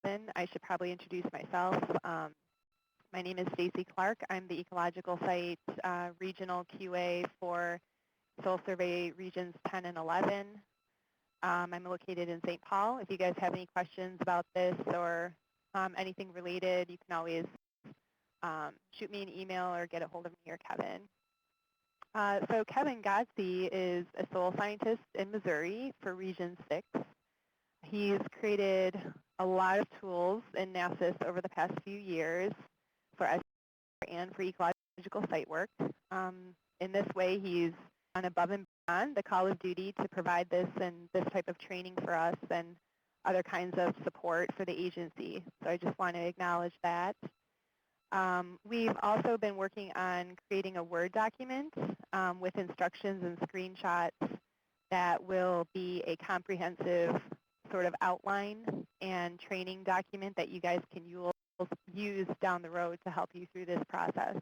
Kevin, I should probably introduce myself. My name is Stacy Clark. I'm the Ecological Site Regional QA for Soil Survey Regions 10 and 11. I'm located in St. Paul. If you guys have any questions about this or anything related, you can always shoot me an email or get a hold of me or Kevin. So Kevin Godsey is a soil scientist in Missouri for Region 6. He's created a lot of tools in NASIS over the past few years for us and for ecological site work. In this way, he's gone above and beyond the call of duty to provide this and this type of training for us and other kinds of support for the agency. So I just want to acknowledge that. We've also been working on creating a Word document with instructions and screenshots that will be a comprehensive sort of outline and training document that you guys can use down the road to help you through this process.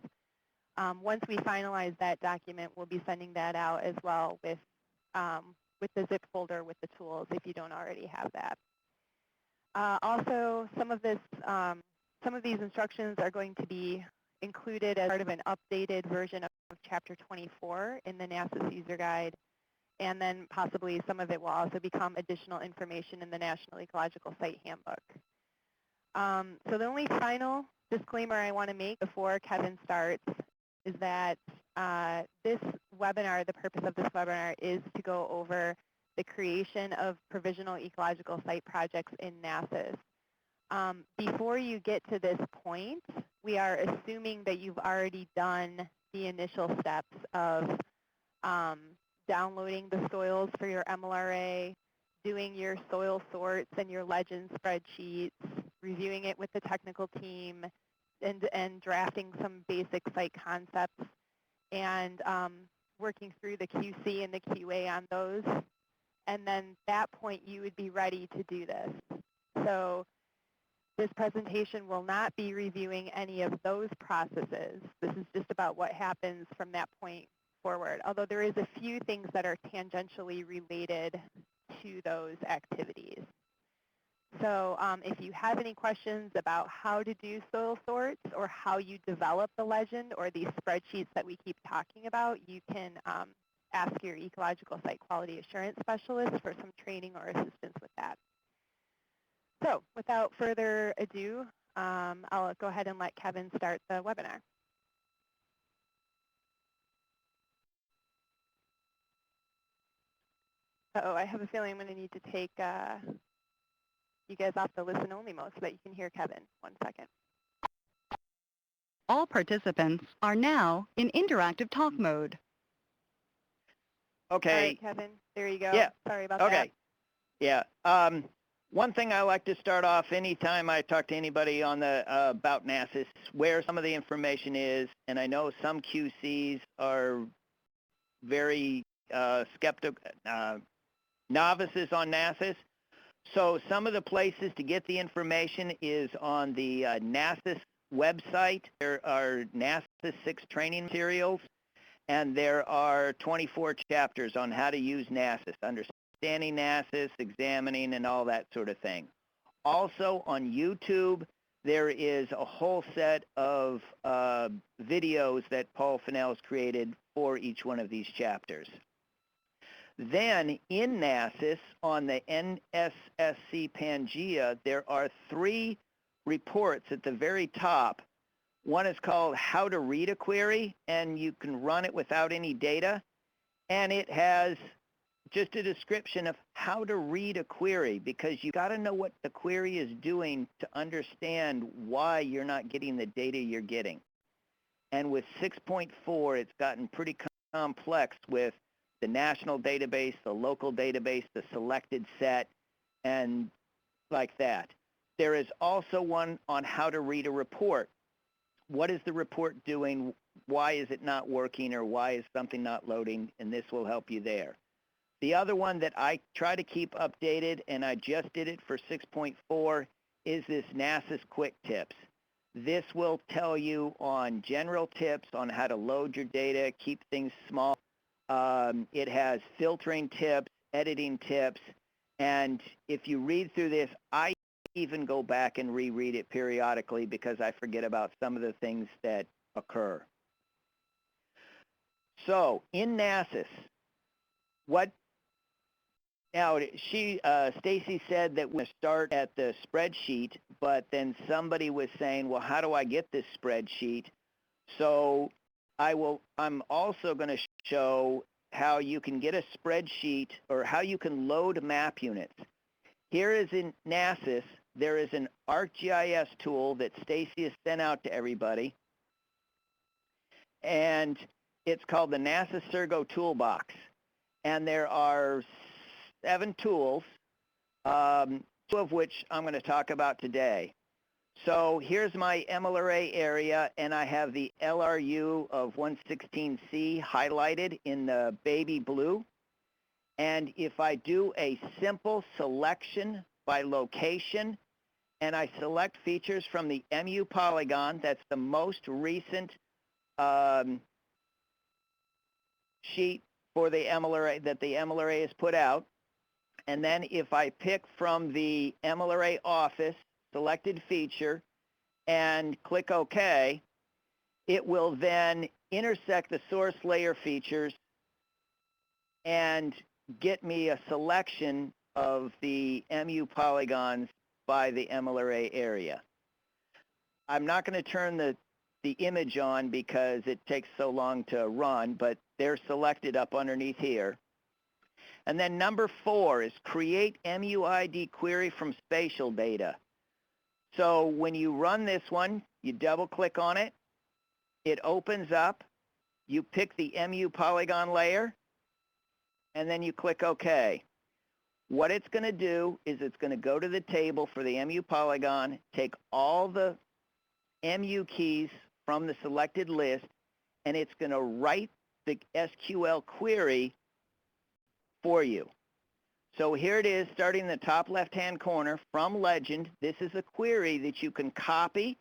Once we finalize that document, we'll be sending that out as well with the zip folder with the tools if you don't already have that. Also, some of these instructions are going to be included as part of an updated version of Chapter 24 in the NASIS User Guide, and then possibly some of it will also become additional information in the National Ecological Site Handbook. So the only final disclaimer I want to make before Kevin starts is that this webinar, the purpose of this webinar is to go over the creation of provisional ecological site projects in NASIS. Before you get to this point, we are assuming that you've already done the initial steps of downloading the soils for your MLRA, doing your soil sorts and your legend spreadsheets, reviewing it with the technical team, and drafting some basic site concepts, and working through the QC and the QA on those. And then at that point, you would be ready to do this. So this presentation will not be reviewing any of those processes. This is just about what happens from that point forward, although there is a few things that are tangentially related to those activities. So if you have any questions about how to do soil sorts or how you develop the legend or these spreadsheets that we keep talking about, you can ask your ecological site quality assurance specialist for some training or assistance with that. So without further ado, I'll go ahead and let Kevin start the webinar. Uh-oh, I have a feeling I'm going to need to take you guys off the listen-only mode so that you can hear Kevin. 1 second. All participants are now in interactive talk mode. Okay. All right, Kevin, there you go. Yeah. Sorry about that. Okay. Yeah. One thing I like to start off anytime I talk to anybody on the about NASIS, where some of the information is, and I know some QCs are very skeptical, novices on NASIS. So some of the places to get the information is on the NASIS website. There are NASIS 6 training materials, and there are 24 chapters on how to use NASIS, understanding NASIS, examining, and all that sort of thing. Also on YouTube, there is a whole set of videos that Paul Fennell's created for each one of these chapters. Then in NASIS, on the NSSC Pangea, there are 3 reports at the very top. One is called How to Read a Query, and you can run it without any data. And it has just a description of how to read a query, because you got to know what the query is doing to understand why you're not getting the data you're getting. And with 6.4, it's gotten pretty complex with the national database, the local database, the selected set, and like that. There is also one on how to read a report. What is the report doing? Why is it not working, or why is something not loading? And this will help you there. The other one that I try to keep updated, and I just did it for 6.4, is this NASIS Quick Tips. This will tell you on general tips on how to load your data, keep things small. It has filtering tips, editing tips, and if you read through this, I even go back and reread it periodically because I forget about some of the things that occur. So in NASIS, now Stacy said that we're going to start at the spreadsheet, but then somebody was saying, well, how do I get this spreadsheet? So I'm also going to show how you can get a spreadsheet or how you can load map units. Here is in NASIS, there is an ArcGIS tool that Stacy has sent out to everybody, and it's called the NASIS Sergo Toolbox. And there are 7 tools, 2 of which I'm going to talk about today. So here's my MLRA area, and I have the LRU of 116C highlighted in the baby blue. And if I do a simple selection by location, and I select features from the MU polygon, that's the most recent sheet for the MLRA that the MLRA has put out. And then if I pick from the MLRA office selected feature and click OK, it will then intersect the source layer features and get me a selection of the MU polygons by the MLRA area. I'm not going to turn the image on because it takes so long to run, but they're selected up underneath here. And then number 4 is create MUID query from spatial data. So when you run this one, you double click on it, it opens up, you pick the MU polygon layer, and then you click OK. What it's going to do is it's going to go to the table for the MU polygon, take all the MU keys from the selected list, and it's going to write the SQL query for you. So here it is, starting in the top left-hand corner from Legend. This is a query that you can copy,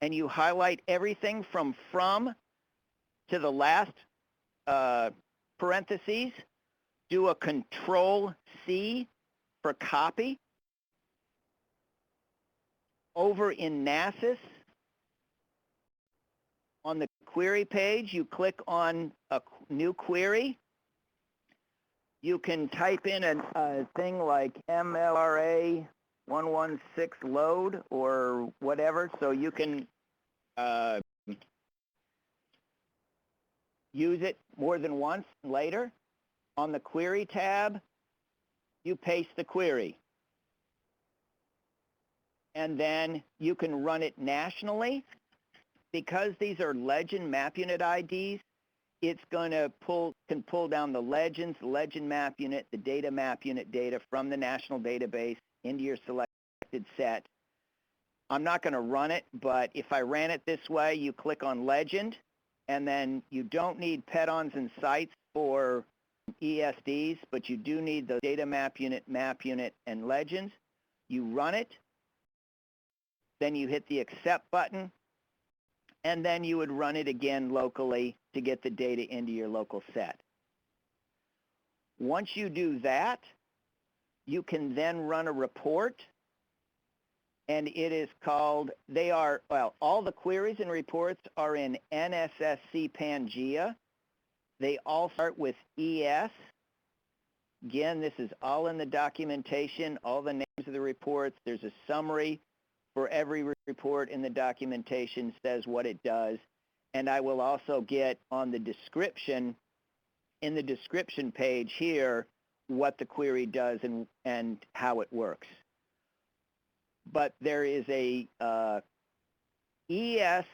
and you highlight everything from to the last parentheses. Do a Control-C for copy. Over in NASIS, on the query page, you click on a new query. You can type in a thing like MLRA 116 load or whatever, so you can use it more than once later. On the query tab, you paste the query. And then you can run it nationally. Because these are Legend map unit IDs, it's going to can pull down the legend map unit, the data map unit data from the national database into your selected set. I'm not going to run it, but if I ran it this way, you click on Legend, and then you don't need pedons and sites for ESDs, but you do need the data map unit, and legends. You run it, then you hit the Accept button, and then you would run it again locally to get the data into your local set. Once you do that, you can then run a report, and it is called, all the queries and reports are in NSSC Pangea. They all start with ES. Again, this is all in the documentation, all the names of the reports. There's a summary for every report in the documentation, says what it does. And I will also get on the description, in the description page here, what the query does and how it works. But there is a ES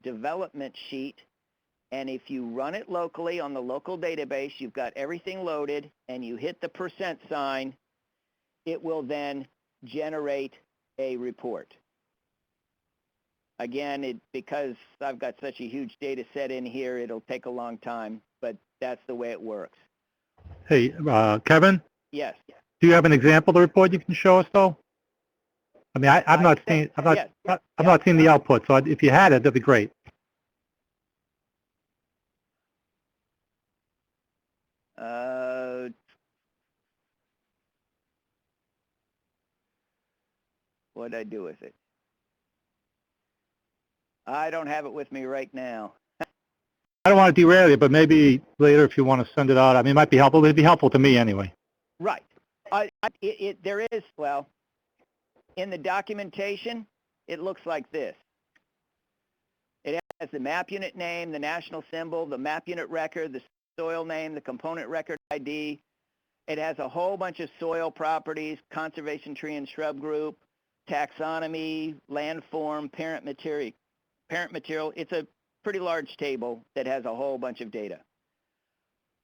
development sheet, and if you run it locally on the local database, you've got everything loaded, and you hit the %, it will then generate a report. Again, because I've got such a huge data set in here, it'll take a long time, but that's the way it works. Hey, Kevin? Yes. Do you have an example of the report you can show us, though? I mean, I've not seen the output, so if you had it, that'd be great. What did I do with it? I don't have it with me right now. I don't want to derail you, but maybe later if you want to send it out. I mean, it might be helpful. It'd be helpful to me anyway. Right. There is, well, in the documentation, it looks like this. It has the map unit name, the national symbol, the map unit record, the soil name, the component record ID. It has a whole bunch of soil properties, conservation tree and shrub group, taxonomy, landform, parent material. It's a pretty large table that has a whole bunch of data.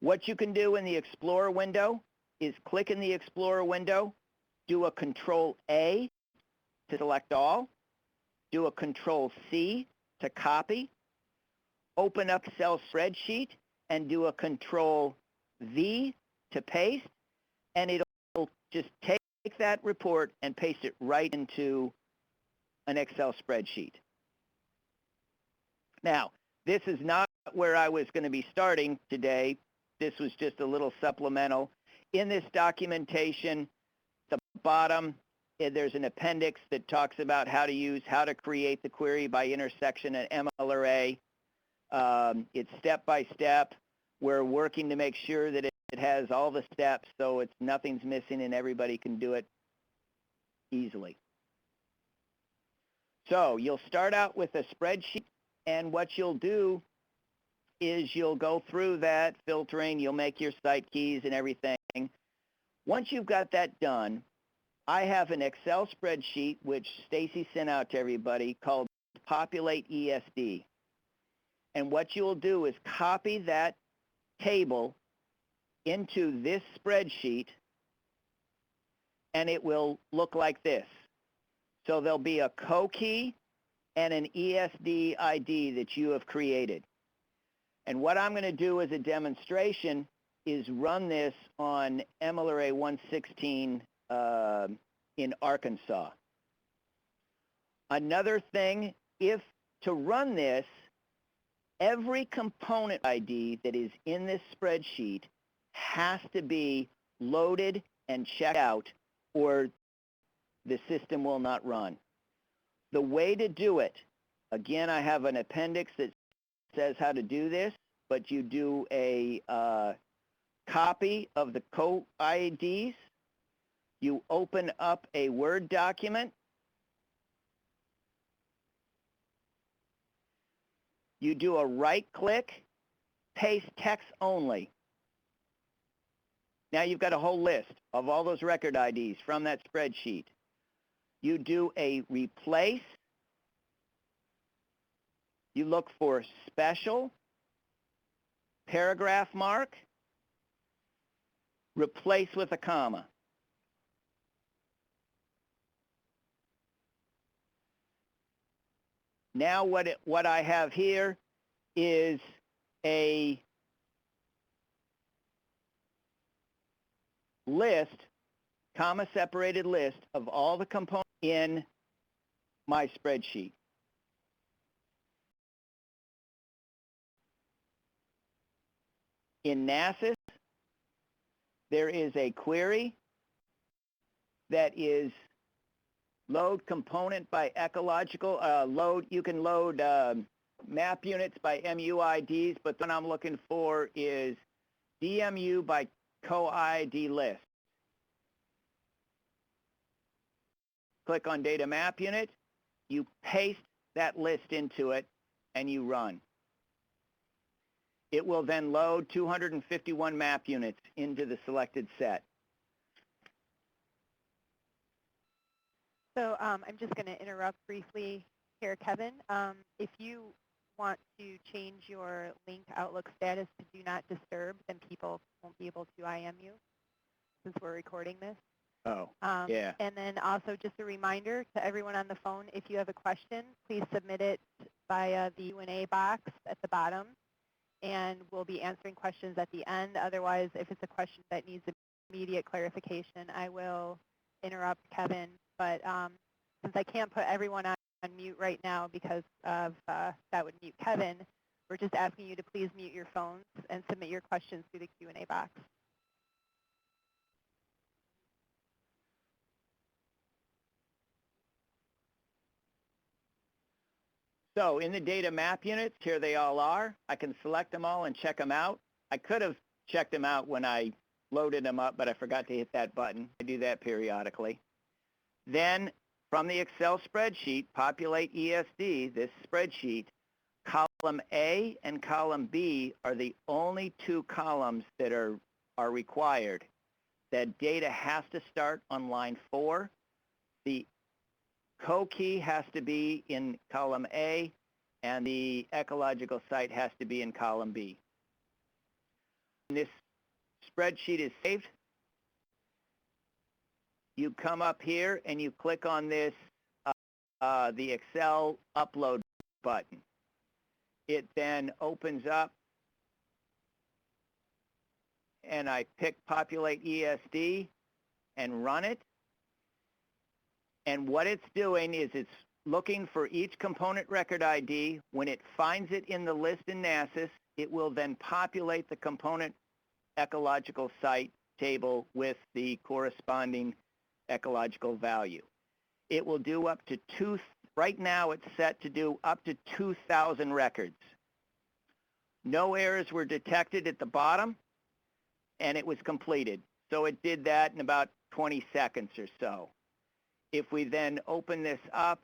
What you can do in the Explorer window is click in the Explorer window, do a Control-A to select all, do a Control-C to copy, open up Excel spreadsheet and do a Control-V to paste, and it'll just take that report and paste it right into an Excel spreadsheet. Now, this is not where I was going to be starting today. This was just a little supplemental. In this documentation, the bottom, there's an appendix that talks about how to create the query by intersection and ML array. It's step by step. We're working to make sure that it has all the steps so nothing's missing and everybody can do it easily. So you'll start out with a spreadsheet, and what you'll do is you'll go through that filtering, you'll make your site keys and everything. Once you've got that done, I have an Excel spreadsheet which Stacy sent out to everybody called Populate ESD. And what you'll do is copy that table into this spreadsheet, and it will look like this. So there'll be a co-key and an ESD ID that you have created. And what I'm going to do as a demonstration is run this on MLRA 116 in Arkansas. Another thing, to run this, every component ID that is in this spreadsheet has to be loaded and checked out, or the system will not run. The way to do it, again, I have an appendix that says how to do this, but you do a copy of the co-IDs. You open up a Word document. You do a right-click, paste text only. Now you've got a whole list of all those record IDs from that spreadsheet. You do a replace. You look for special, paragraph mark, replace with a comma. Now what I have here is a list, comma separated list of all the components in my spreadsheet. In NASIS, there is a query that is load component by ecological load. You can load map units by MUIDs, but the one I'm looking for is DMU by co-ID list. Click on data map unit, you paste that list into it, and you run. It will then load 251 map units into the selected set. So I'm just going to interrupt briefly here, Kevin. If you want to change your linked Outlook status to Do Not Disturb, then people won't be able to IM you since we're recording this. Oh, yeah. And then also just a reminder to everyone on the phone, if you have a question, please submit it via the Q&A box at the bottom, and we'll be answering questions at the end. Otherwise, if it's a question that needs immediate clarification, I will interrupt Kevin. But since I can't put everyone on mute right now because of that would mute Kevin, we're just asking you to please mute your phones and submit your questions through the Q&A box. So in the data map units, here they all are. I can select them all and check them out. I could have checked them out when I loaded them up, but I forgot to hit that button. I do that periodically. Then from the Excel spreadsheet, populate ESD, this spreadsheet, column A and column B are the only two columns that are required. That data has to start on line 4. The co-key has to be in column A, and the ecological site has to be in column B. When this spreadsheet is saved, you come up here and you click on this, the Excel upload button. It then opens up, and I pick Populate ESD and run it. And what it's doing is it's looking for each component record ID. When it finds it in the list in NASIS, it will then populate the component ecological site table with the corresponding ecological value. It will do up to right now it's set to do up to 2,000 records. No errors were detected at the bottom, and it was completed. So it did that in about 20 seconds or so. If we then open this up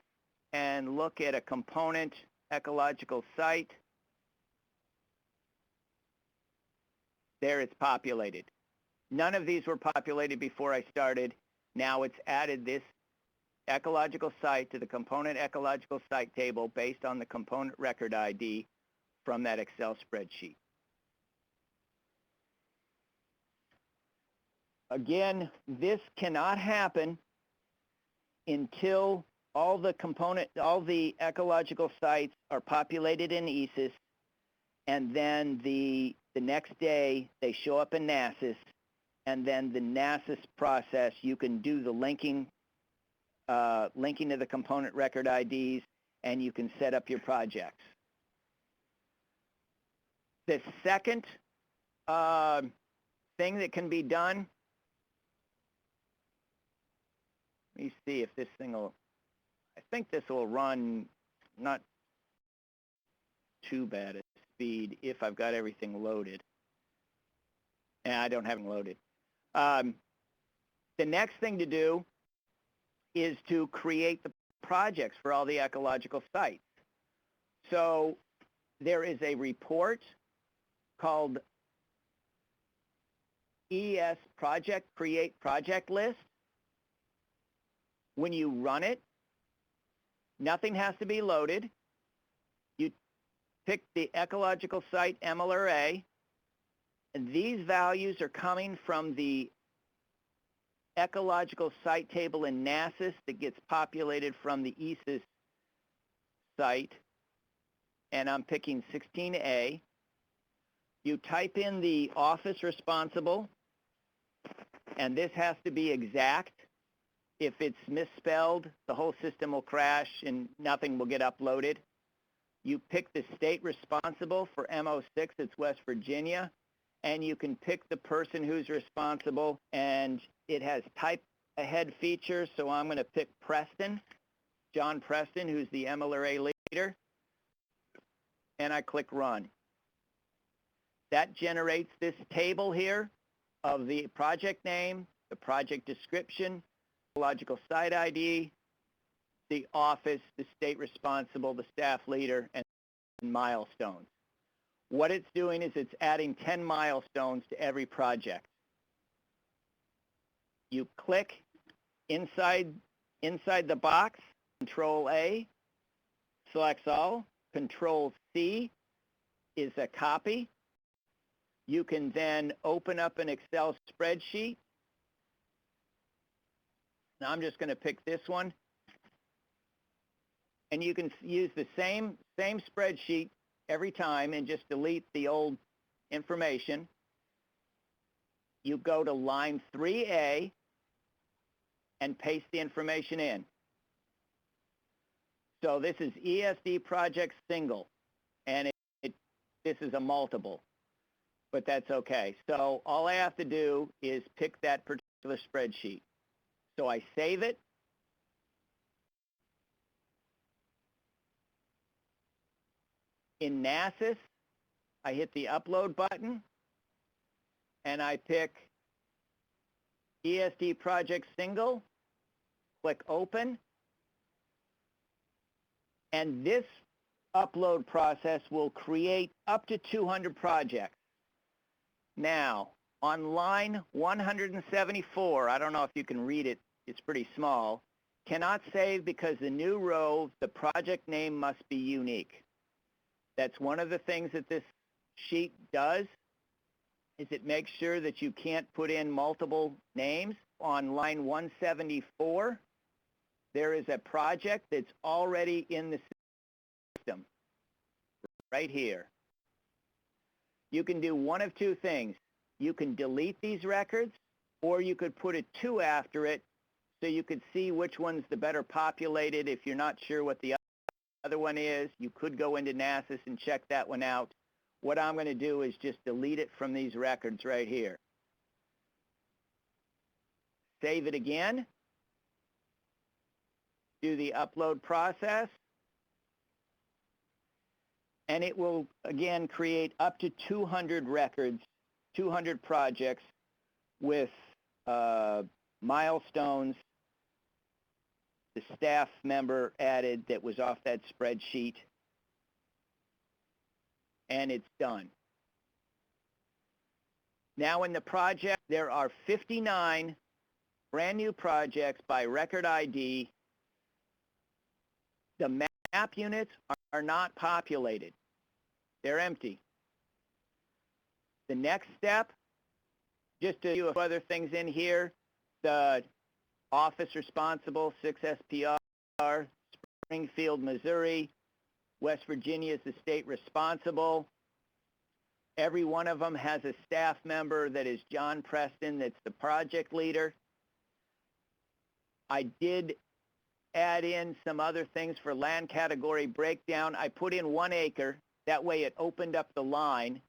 and look at a component ecological site, there it's populated. None of these were populated before I started. Now it's added this ecological site to the component ecological site table based on the component record ID from that Excel spreadsheet. Again, this cannot happen until all the ecological sites are populated in ESIS, and then the next day they show up in NASIS, and then the NASIS process, you can do the linking to the component record IDs, and you can set up your projects. The second thing that can be done, let me see if this thing will, I think this will run not too bad at speed if I've got everything loaded. And I don't have it loaded. The next thing to do is to create the projects for all the ecological sites. So there is a report called ES Project Create Project List. When you run it, nothing has to be loaded. You pick the ecological site MLRA, and these values are coming from the ecological site table in NASIS that gets populated from the ESIS site, and I'm picking 16A. You type in the office responsible, and this has to be exact. If it's misspelled, the whole system will crash and nothing will get uploaded. You pick the state responsible for M06, it's West Virginia, and you can pick the person who's responsible, and it has type ahead features, so I'm going to pick Preston, John Preston, who's the MLRA leader, and I click Run. That generates this table here of the project name, the project description, ecological site ID, the office, the state responsible, the staff leader, and milestones. What it's doing is it's adding 10 milestones to every project. You click inside the box, Control A selects all, Control C is a copy. You can then open up an Excel spreadsheet. Now I'm just going to pick this one. And you can use the same spreadsheet every time and just delete the old information. You go to line 3A and paste the information in. So this is ESD project single, and this is a multiple, but that's okay. So all I have to do is pick that particular spreadsheet. So I save it. In NASIS, I hit the upload button, and I pick ESD project single, click open, and this upload process will create up to 200 projects. Now, on line 174, I don't know if you can read it, it's pretty small, cannot save because the new row, the project name must be unique. That's one of the things that this sheet does, is it makes sure that you can't put in multiple names. On line 174, there is a project that's already in the system, right here. You can do one of two things. You can delete these records, or you could put a 2 after it so you could see which one's the better populated. If you're not sure what the other one is, you could go into NASIS and check that one out. What I'm going to do is just delete it from these records right here. Save it again. Do the upload process. And it will, again, create up to 200 records, 200 projects with milestones, the staff member added that was off that spreadsheet, and it's done. Now in the project, there are 59 brand new projects by record ID. The map units are not populated. They're empty. The next step, just a few other things in here, the office responsible, 6 SPR, Springfield, Missouri, West Virginia is the state responsible. Every one of them has a staff member that is John Preston, that's the project leader. I did add in some other things for land category breakdown. I put in 1 acre. That way it opened up the line.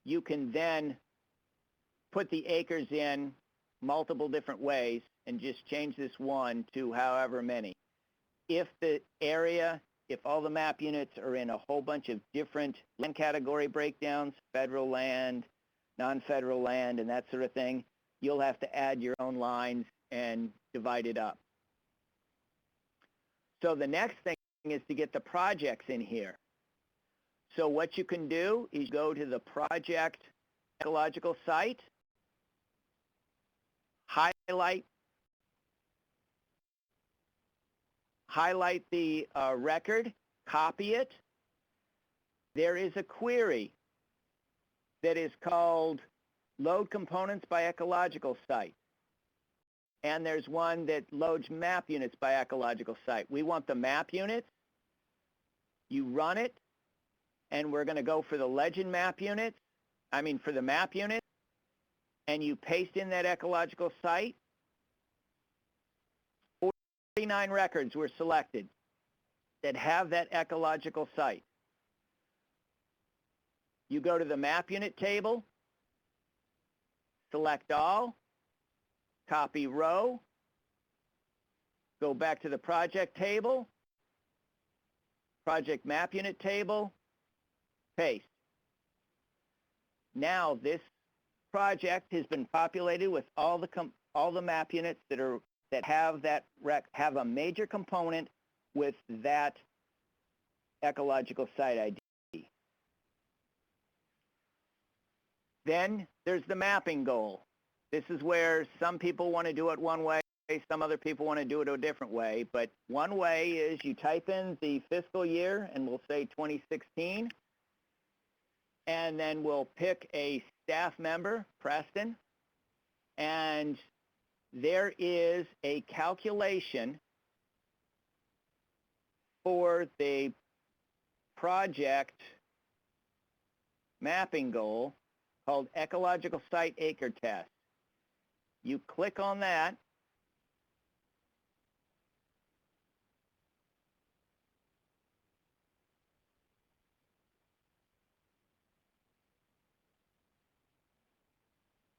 You can then put the acres in multiple different ways and just change this 1 to however many. If the area, if all the map units are in a whole bunch of different land category breakdowns, federal land, non-federal land, and that sort of thing, you'll have to add your own lines and divide it up. So the next thing is to get the projects in here. So what you can do is go to the project ecological site, highlight the record, copy it. There is a query that is called Load Components by Ecological Site. And there's one that loads map units by ecological site. We want the map units. You run it, and we're going to go for the legend map units, for the map unit, and you paste in that ecological site. 49 records were selected that have that ecological site. You go to the map unit table, select all, copy row, go back to the project table, project map unit table, paste. Now this project has been populated with all the map units that have have a major component with that ecological site ID. Then there's the mapping goal. This is where some people want to do it one way, some other people want to do it a different way. But one way is you type in the fiscal year, and we'll say 2016, and then we'll pick a staff member, Preston, and there is a calculation for the project mapping goal called Ecological Site Acre Test. You click on that,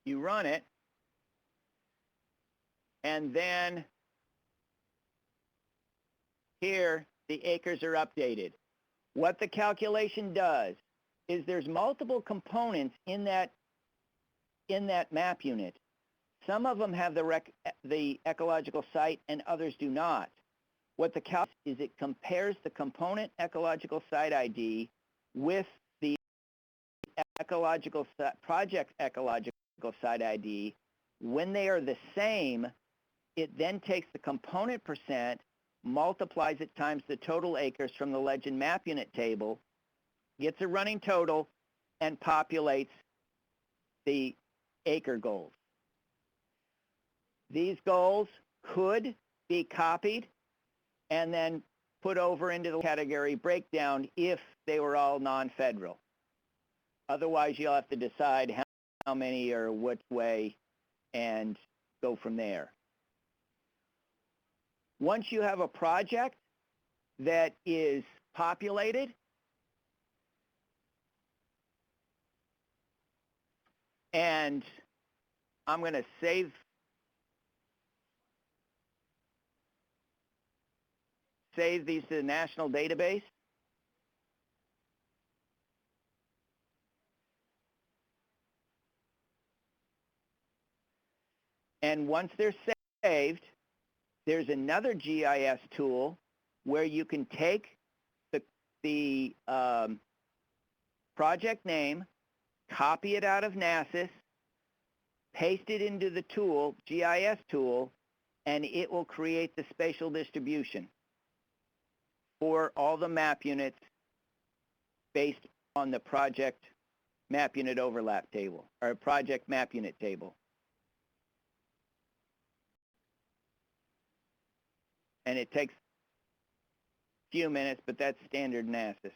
you run it, and then here the acres are updated. What the calculation does is there's multiple components in that map unit. Some of them have the ecological site and others do not. What the calculation is, it compares the component ecological site ID with the project ecological site ID. When they are the same, it then takes the component percent, multiplies it times the total acres from the legend map unit table, gets a running total, and populates the acre goals. These goals could be copied and then put over into the category breakdown if they were all non-federal. Otherwise, you'll have to decide how many or which way and go from there. Once you have a project that is populated, and I'm going to save these to the national database. And once they're saved, there's another GIS tool where you can take the project name, copy it out of NASIS, paste it into the tool, GIS tool, and it will create the spatial distribution for all the map units based on the project map unit overlap table, or project map unit table. And it takes a few minutes, but that's standard NASIS.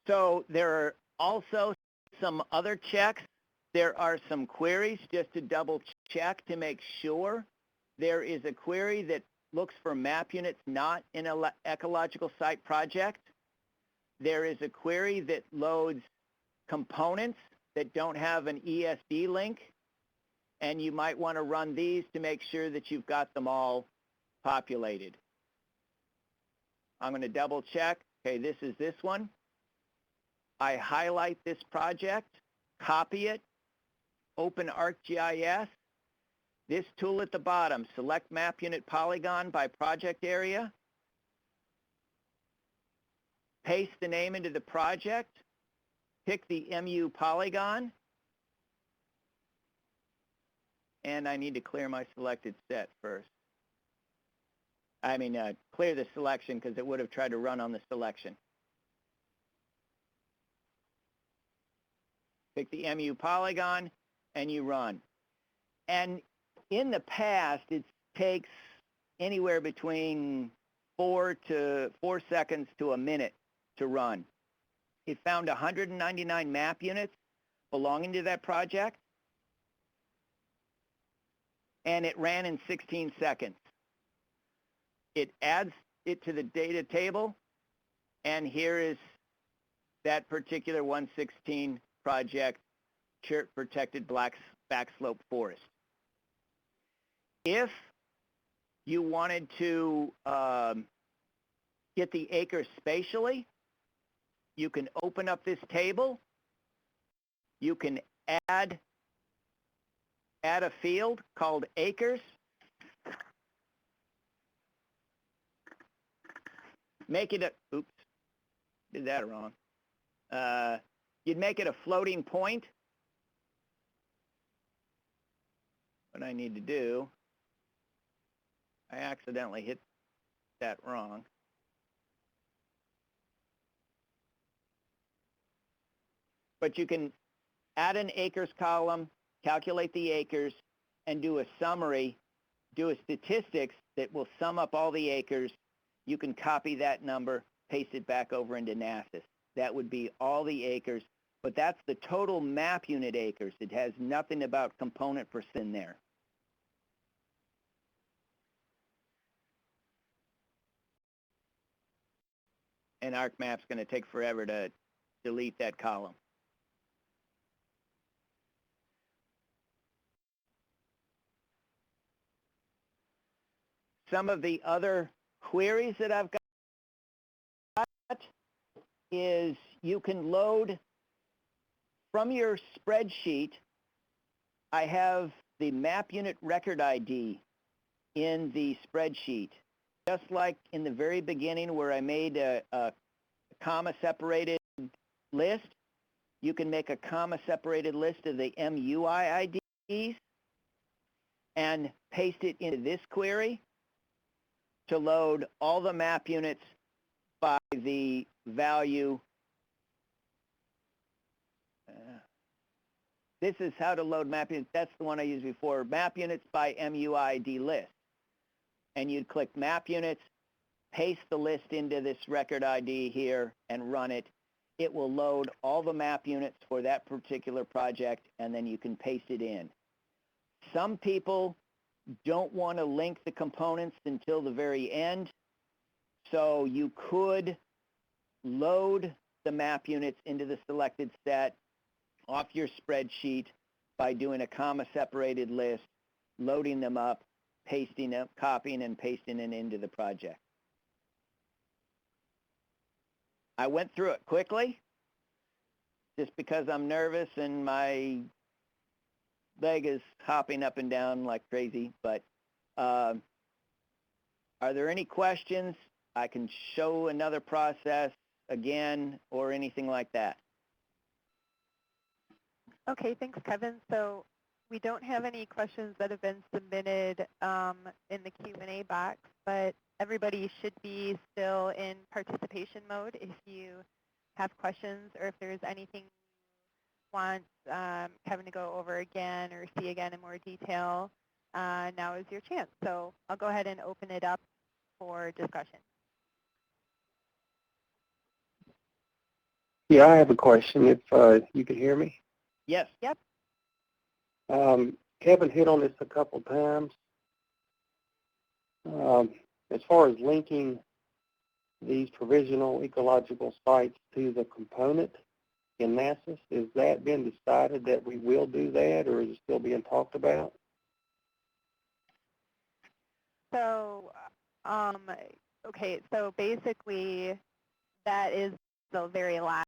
So there are also some other checks. There are some queries just to double check to make sure. There is a query that looks for map units not in an ecological site project. There is a query that loads components that don't have an ESD link, and you might want to run these to make sure that you've got them all populated. I'm going to double check. Okay, this is this one. I highlight this project, copy it, open ArcGIS. This tool at the bottom, select map unit polygon by project area. Paste the name into the project. Pick the MU polygon. And I need to clear my selected set first. I mean, clear the selection because it would have tried to run on the selection. Pick the MU polygon and you run. And in the past, it takes anywhere between 4 seconds to a minute to run. It found 199 map units belonging to that project, and it ran in 16 seconds. It adds it to the data table, and here is that particular 116 project, chert protected backslope forest. If you wanted to get the acres spatially, you can open up this table. You can add a field called acres. Make it a, oops, did that wrong. You'd make it a floating point. What I need to do, I accidentally hit that wrong. But you can add an acres column, calculate the acres, and do a summary, do a statistics that will sum up all the acres. You can copy that number, paste it back over into NASIS. That would be all the acres, but that's the total map unit acres. It has nothing about component percent there. And ArcMap's going to take forever to delete that column. some of the other queries that I've got is you can load from your spreadsheet. I have the map unit record ID in the spreadsheet. Just like in the very beginning where I made a comma-separated list, you can make a comma-separated list of the MUI IDs and paste it into this query to load all the map units by the value. This is how to load map units. That's the one I used before. Map units by MUI ID list. And you'd click map units, paste the list into this record ID here, and run it. It will load all the map units for that particular project, and then you can paste it in. Some people don't want to link the components until the very end, so you could load the map units into the selected set off your spreadsheet by doing a comma-separated list, loading them up, pasting them, copying and pasting it into the project. I went through it quickly just because I'm nervous and my leg is hopping up and down like crazy, but are there any questions? I can show another process again or anything like that. Okay, thanks, Kevin. So we don't have any questions that have been submitted in the Q&A box, but everybody should be still in participation mode if you have questions or if there's anything you want Kevin to go over again or see again in more detail. Now is your chance. So I'll go ahead and open it up for discussion. Yeah, I have a question, if you can hear me. Yes. Yep. Kevin hit on this a couple times. As far as linking these provisional ecological sites to the component in NASIS, has that been decided that we will do that, or is it still being talked about? So, okay, so basically that is the very last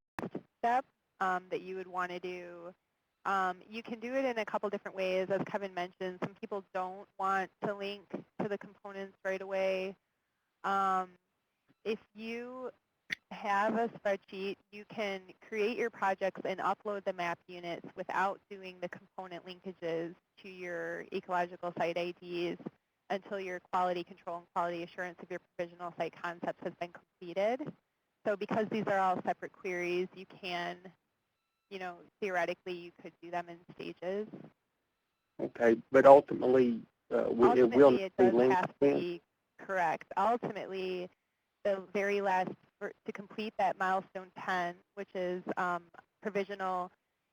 step that you would want to do. You can do it in a couple different ways. As Kevin mentioned, some people don't want to link to the components right away. If you have a spreadsheet, you can create your projects and upload the map units without doing the component linkages to your ecological site IDs until your quality control and quality assurance of your provisional site concepts has been completed. So because these are all separate queries, you can, you know, theoretically you could do them in stages. Okay, but ultimately, it will Ultimately, it be does linked have to be correct. Ultimately, the very last, to complete that milestone 10, which is provisional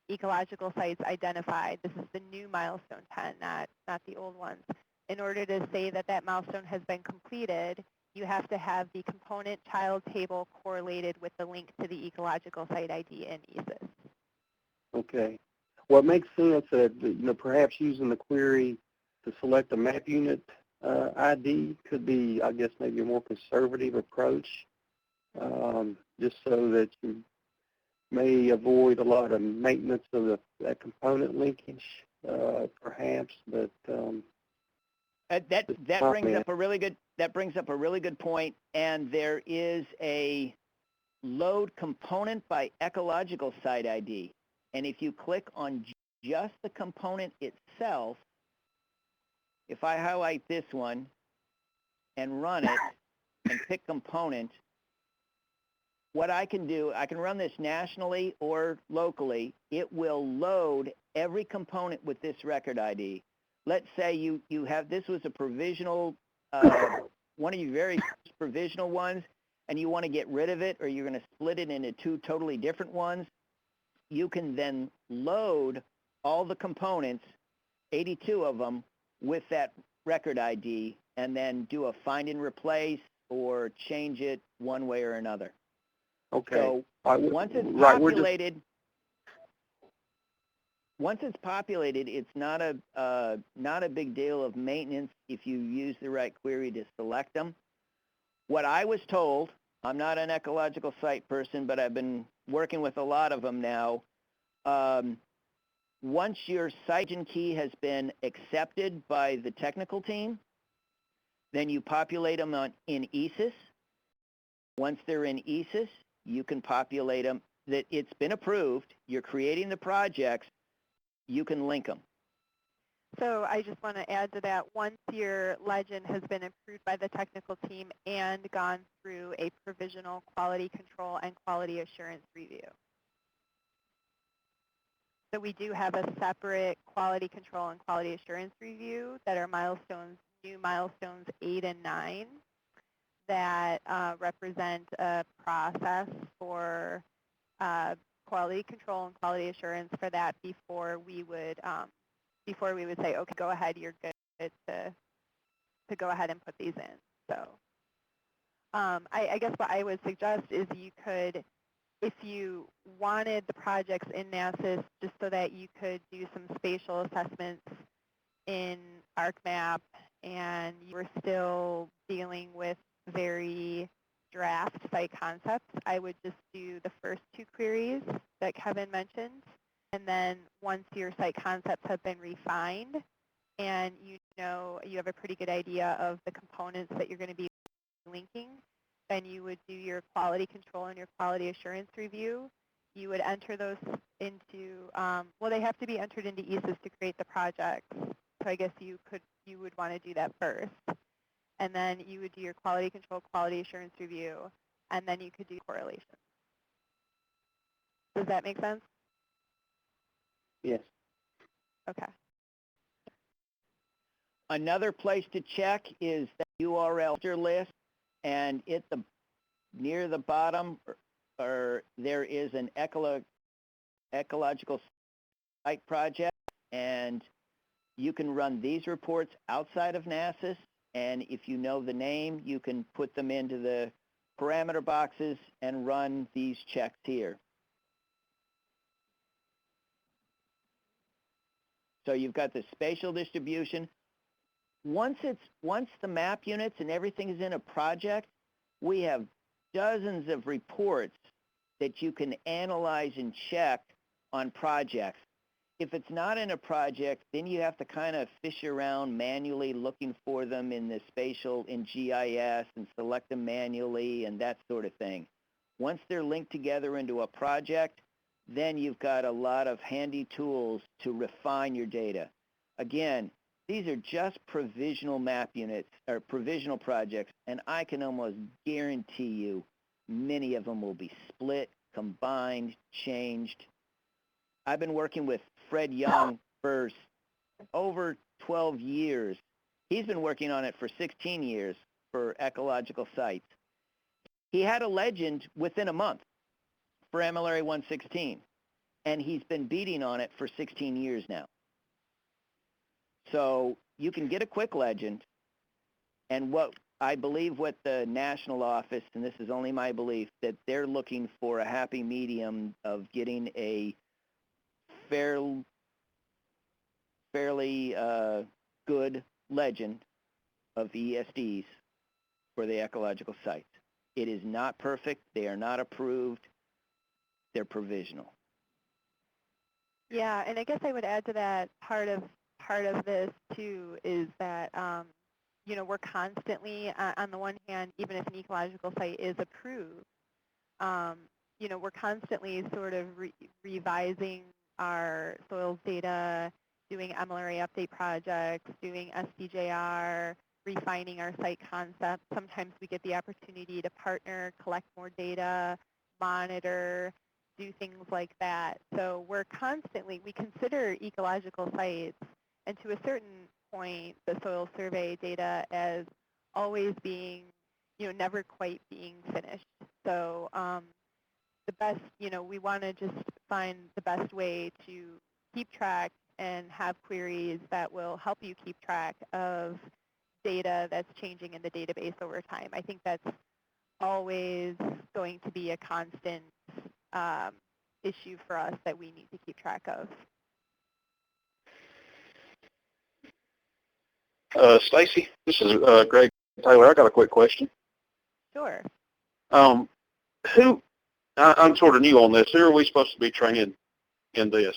ecological sites identified. This is the new milestone 10, not the old ones. In order to say that that milestone has been completed, you have to have the component child table correlated with the link to the ecological site ID in NASIS. Okay. Well, it makes sense that, you know, perhaps using the query to select a map unit ID could be, I guess, maybe a more conservative approach, just so that you may avoid a lot of maintenance of that component linkage, perhaps. But that brings up a really good point. And there is a load component by ecological site ID. And if you click on just the component itself, if I highlight this one and run it and pick component, what I can do, I can run this nationally or locally. It will load every component with this record ID. Let's say you have, this was a provisional, one of your very first provisional ones, and you want to get rid of it, or you're going to split it into two totally different ones. You can then load all the components, 82 of them, with that record ID, and then do a find and replace or change it one way or another. okay. So once it's right, populated, once it's populated, it's not a big deal of maintenance if you use the right query to select them. What I was told, I'm not an ecological site person, but I've been working with a lot of them now. Once your site and key has been accepted by the technical team, then you populate them in ESIS. Once they're in ESIS, you can populate them. That it's been approved, you're creating the projects, you can link them. So I just want to add to that, once your legend has been approved by the technical team and gone through a provisional quality control and quality assurance review. So we do have a separate quality control and quality assurance review that are milestones, new milestones 8 and 9, that represent a process for quality control and quality assurance for that before we would say, okay, go ahead, you're good to go ahead and put these in. So I guess what I would suggest is you could, if you wanted the projects in NASIS just so that you could do some spatial assessments in ArcMap and you were still dealing with very draft site concepts, I would just do the first 2 queries that Kevin mentioned. And then once your site concepts have been refined and you know you have a pretty good idea of the components that you're going to be linking, then you would do your quality control and your quality assurance review. You would enter those into, well, they have to be entered into ESIS to create the projects. So I guess you would want to do that first. And then you would do your quality control, quality assurance review, and then you could do correlation. Does that make sense? Yes. Okay. Another place to check is the URL list, and near the bottom, there is an ecological site project, and you can run these reports outside of NASIS, and if you know the name, you can put them into the parameter boxes and run these checks here. So you've got the spatial distribution. Once the map units and everything is in a project, we have dozens of reports that you can analyze and check on projects. If it's not in a project, then you have to kind of fish around manually looking for them in the spatial in GIS and select them manually and that sort of thing. Once they're linked together into a project, then you've got a lot of handy tools to refine your data. Again, these are just provisional map units or provisional projects, and I can almost guarantee you many of them will be split, combined, changed. I've been working with Fred Young for over 12 years. He's been working on it for 16 years for ecological sites. He had a legend within a month for MLRA 116, and he's been beating on it for 16 years now. So you can get a quick legend, and what I believe what the national office, and this is only my belief, that they're looking for a happy medium of getting a fairly good legend of ESDs for the ecological sites. It is not perfect. They are not approved. They're provisional. Yeah, and I guess I would add to that part of this too is that you know, we're constantly on the one hand, even if an ecological site is approved, you know, we're constantly sort of revising our soils data, doing MLRA update projects, doing SDJR, refining our site concepts. Sometimes we get the opportunity to partner, collect more data, monitor, do things like that. So we're constantly, we consider ecological sites, and to a certain point, the soil survey data as always being, you know, never quite being finished. So the best, you know, we want to just find the best way to keep track and have queries that will help you keep track of data that's changing in the database over time. I think that's always going to be a constant issue for us that we need to keep track of. Stacy, this is Greg Taylor. I got a quick question. Sure. I'm sort of new on this. Who are we supposed to be training in this?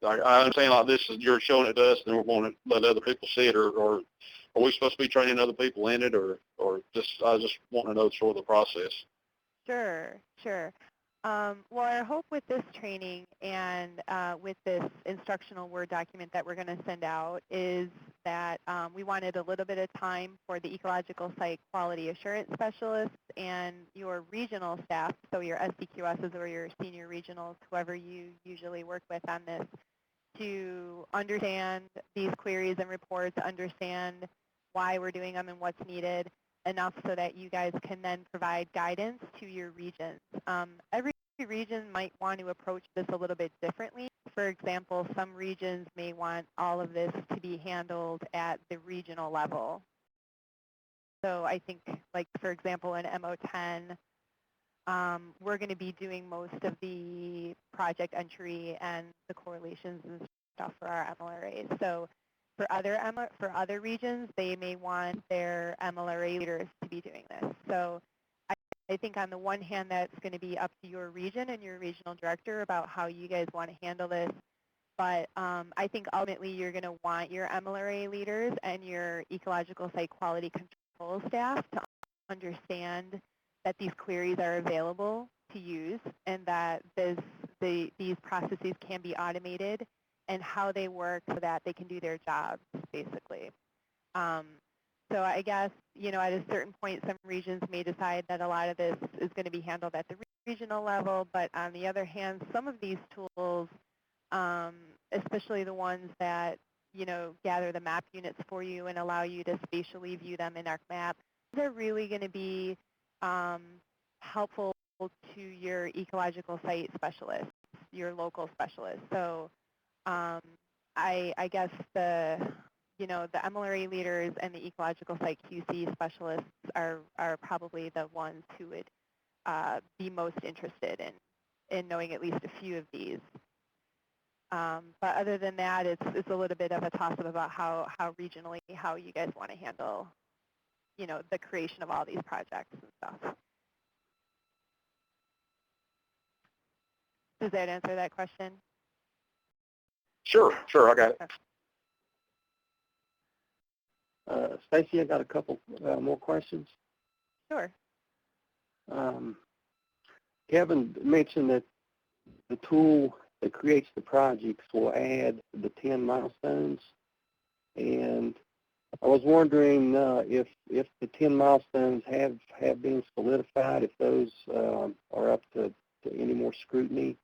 I understand like this is you're showing it to us, and we're going to let other people see it, or are we supposed to be training other people in it, or just I just want to know sort of the process. Sure, sure. Well, our hope with this training and with this instructional Word document that we're going to send out is that we wanted a little bit of time for the ecological site quality assurance specialists and your regional staff, so your SDQSs or your senior regionals, whoever you usually work with on this, to understand these queries and reports, understand why we're doing them and what's needed, enough so that you guys can then provide guidance to your regions. Every region might want to approach this a little bit differently. For example, some regions may want all of this to be handled at the regional level. So I think, like, for example, in MO10, we're going to be doing most of the project entry and the correlations and stuff for our MLRAs. So for other regions, they may want their MLRA leaders to be doing this. So I think on the one hand, that's going to be up to your region and your regional director about how you guys want to handle this. But I think ultimately you're going to want your MLRA leaders and your ecological site quality control staff to understand that these queries are available to use and that these processes can be automated and how they work so that they can do their jobs, basically. So I guess, at a certain point, some regions may decide that a lot of this is going to be handled at the regional level, but on the other hand, some of these tools, especially the ones that, gather the map units for you and allow you to spatially view them in ArcMap, they're really going to be helpful to your ecological site specialists, your local specialists. So I guess the MLRA leaders and the ecological site QC specialists are probably the ones who would be most interested in knowing at least a few of these. But other than that, it's a little bit of a toss-up about how regionally, how you guys want to handle, the creation of all these projects and stuff. Does that answer that question? Sure, I got it. Stacy, I got a couple more questions. Sure. Kevin mentioned that the tool that creates the projects will add the 10 milestones, and I was wondering if the 10 milestones have been solidified, if those are up to any more scrutiny,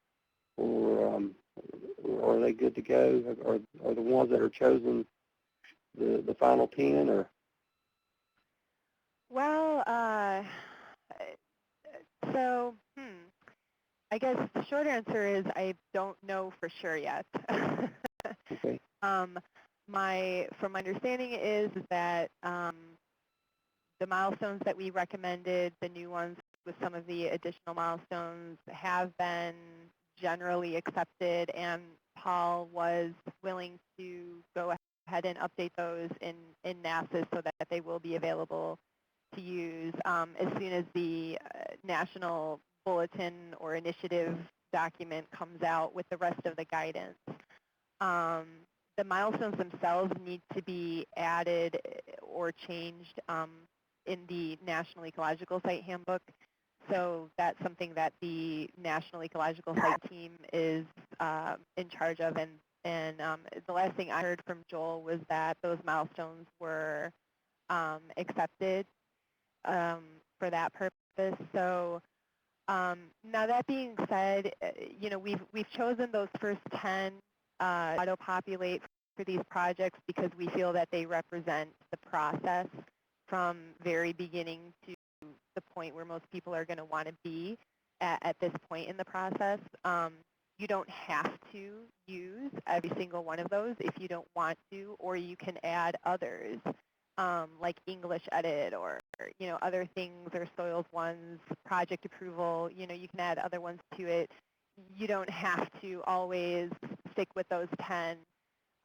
or are they good to go? Are the ones that are chosen the final 10, or? Well, so, I guess the short answer is I don't know for sure yet. Okay. From my understanding is that the milestones that we recommended, the new ones with some of the additional milestones, have been generally accepted, and Paul was willing to go ahead and update those in NASIS so that they will be available to use as soon as the national bulletin or initiative document comes out with the rest of the guidance. The milestones themselves need to be added or changed in the National Ecological Site Handbook. So that's something that the National Ecological Site team is in charge of. And the last thing I heard from Joel was that those milestones were accepted for that purpose. So now that being said, we've chosen those first 10 auto-populate for these projects because we feel that they represent the process from very beginning to the point where most people are going to want to be at this point in the process. You don't have to use every single one of those if you don't want to, or you can add others like English edit or other things, or soils ones, project approval. You can add other ones to it. You don't have to always stick with those 10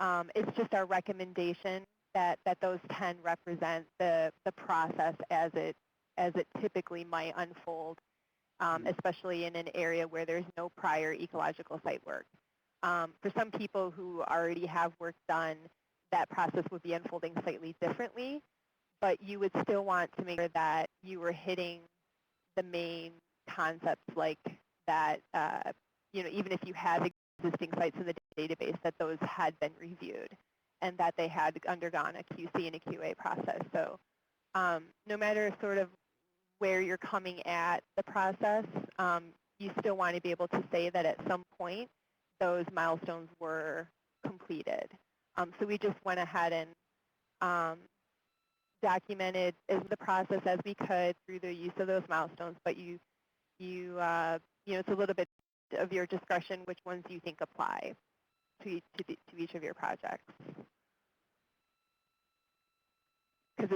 It's just our recommendation that those 10 represent the process as it typically might unfold, especially in an area where there's no prior ecological site work. For some people who already have work done, that process would be unfolding slightly differently, but you would still want to make sure that you were hitting the main concepts like that, even if you had existing sites in the database, that those had been reviewed and that they had undergone a QC and a QA process. So no matter sort of where you're coming at the process, you still want to be able to say that at some point those milestones were completed. So we just went ahead and documented the process as we could through the use of those milestones, but it's a little bit of your discretion which ones you think apply to each of your projects, because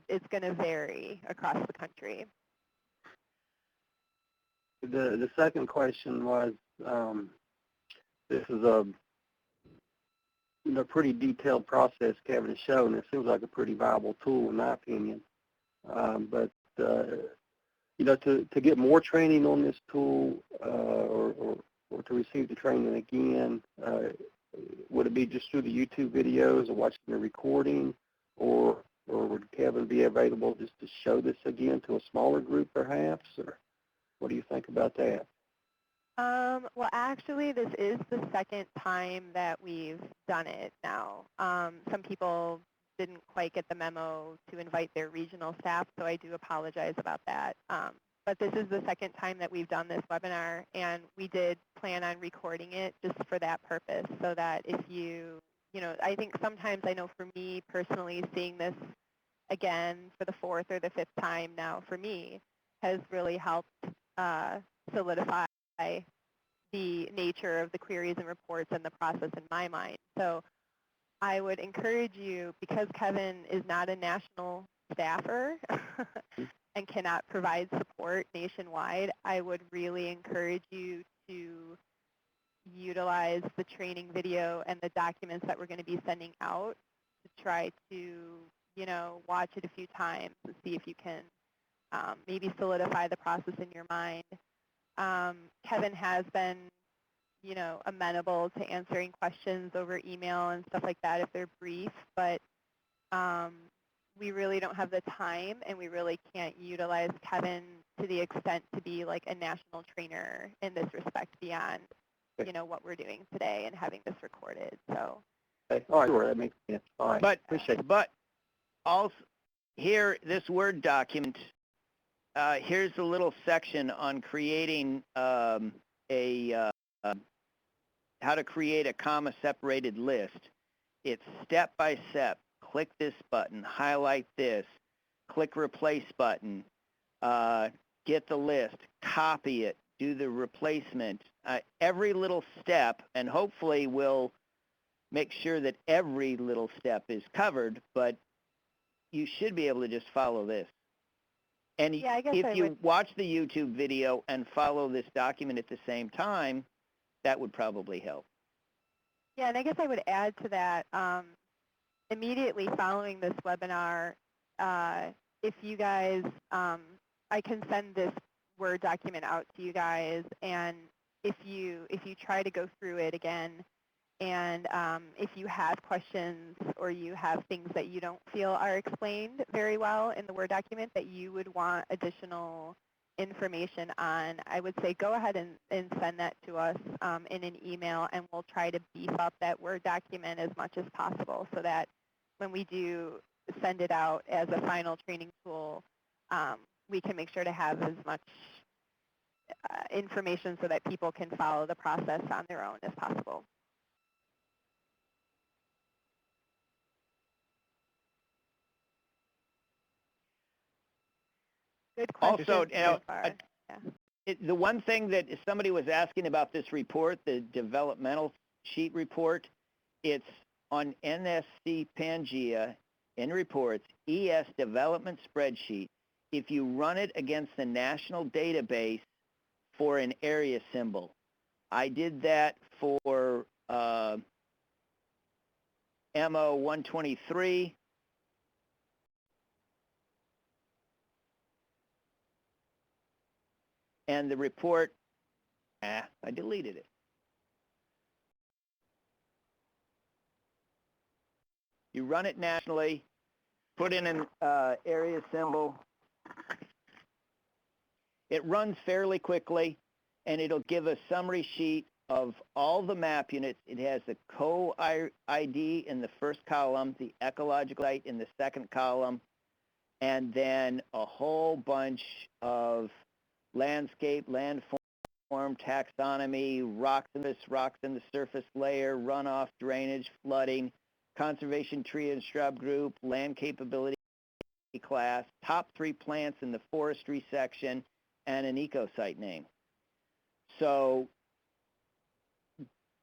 it's gonna vary across the country. The second question was, this is a pretty detailed process Kevin has shown. It seems like a pretty viable tool in my opinion. But to get more training on this tool or to receive the training again, would it be just through the YouTube videos or watching the recording, or would Kevin be available just to show this again to a smaller group perhaps, or what do you think about that? Well, actually, this is the second time that we've done it now. Some people didn't quite get the memo to invite their regional staff, so I do apologize about that. But this is the second time that we've done this webinar, and we did plan on recording it just for that purpose, so that if I think sometimes, I know for me personally, seeing this again for the fourth or the fifth time now for me has really helped solidify the nature of the queries and reports and the process in my mind. So I would encourage you, because Kevin is not a national staffer and cannot provide support nationwide, I would really encourage you to utilize the training video and the documents that we're going to be sending out to try to, watch it a few times and see if you can maybe solidify the process in your mind. Kevin has been, amenable to answering questions over email and stuff like that if they're brief, but we really don't have the time, and we really can't utilize Kevin to the extent to be like a national trainer in this respect beyond, what we're doing today and having this recorded. So. Okay. All right, sure, that makes sense. All right, appreciate it. But also here, this Word document, here's a little section on creating how to create a comma-separated list. It's step by step. Click this button, highlight this, click replace button, get the list, copy it, do the replacement. Every little step, and hopefully we'll make sure that every little step is covered, but you should be able to just follow this. And yeah, if you watch the YouTube video and follow this document at the same time, that would probably help. Yeah, and I guess I would add to that, immediately following this webinar, if you guys, I can send this Word document out to you guys, and if you try to go through it again, and if you have questions or you have things that you don't feel are explained very well in the Word document that you would want additional information on, I would say go ahead and send that to us in an email, and we'll try to beef up that Word document as much as possible so that when we do send it out as a final training tool, we can make sure to have as much information so that people can follow the process on their own as possible. Good question. Also, the one thing that somebody was asking about this report, the developmental sheet report, it's on NSC Pangea in reports, ES development spreadsheet. If you run it against the national database for an area symbol, I did that for MO 123. And the report, I deleted it. You run it nationally, put in an area symbol. It runs fairly quickly, and it'll give a summary sheet of all the map units. It has the co-ID in the first column, the ecological site in the second column, and then a whole bunch of landscape, landform, taxonomy, rocks in the surface layer, runoff, drainage, flooding, conservation tree and shrub group, land capability class, top 3 plants in the forestry section, and an eco site name. So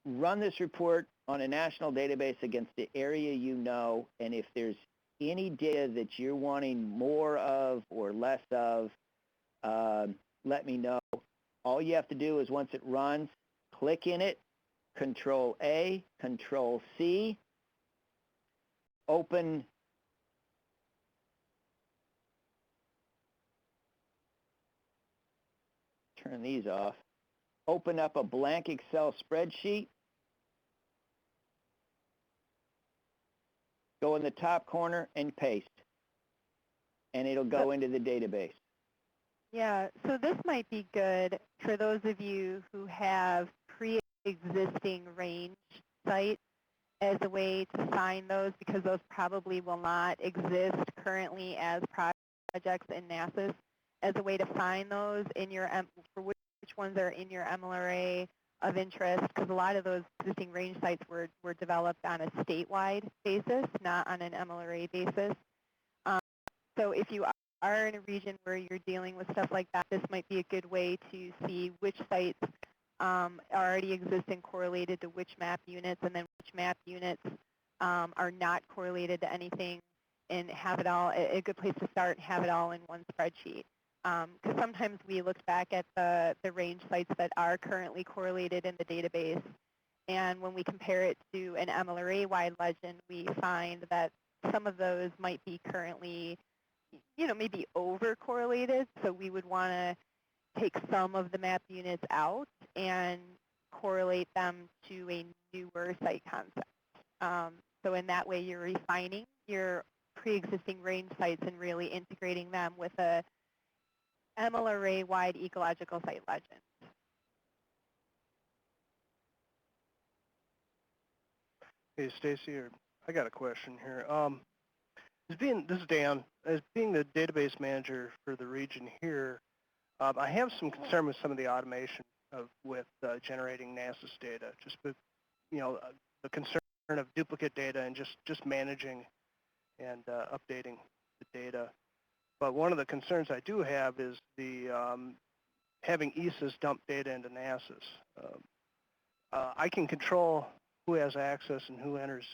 run this report on a national database against the area you know, and if there's any data that you're wanting more of or less of, let me know. All you have to do is once it runs, click in it, Control A, Control C, open turn these off. Open up a blank Excel spreadsheet. Go in the top corner and paste. And it'll go into the database. Yeah, so this might be good for those of you who have pre-existing range sites as a way to find those, because those probably will not exist currently as projects in NASIS, as a way to find those in your, for which ones are in your MLRA of interest, because a lot of those existing range sites were developed on a statewide basis, not on an MLRA basis. So if you are in a region where you're dealing with stuff like that, this might be a good way to see which sites already exist and correlated to which map units, and then which map units are not correlated to anything, and have it all, a good place to start, and have it all in one spreadsheet. Because sometimes we look back at the range sites that are currently correlated in the database, and when we compare it to an MLRA-wide legend, we find that some of those might be currently, maybe over-correlated, so we would want to take some of the map units out and correlate them to a newer site concept. So in that way, you're refining your pre-existing range sites and really integrating them with a MLRA-wide ecological site legend. Hey, Stacy, I got a question here. This is Dan. As being the database manager for the region here, I have some concern with some of the automation with generating NASIS data. Just with, the concern of duplicate data and just managing and updating the data. But one of the concerns I do have is the having ESAs dump data into NASIS. I can control who has access and who enters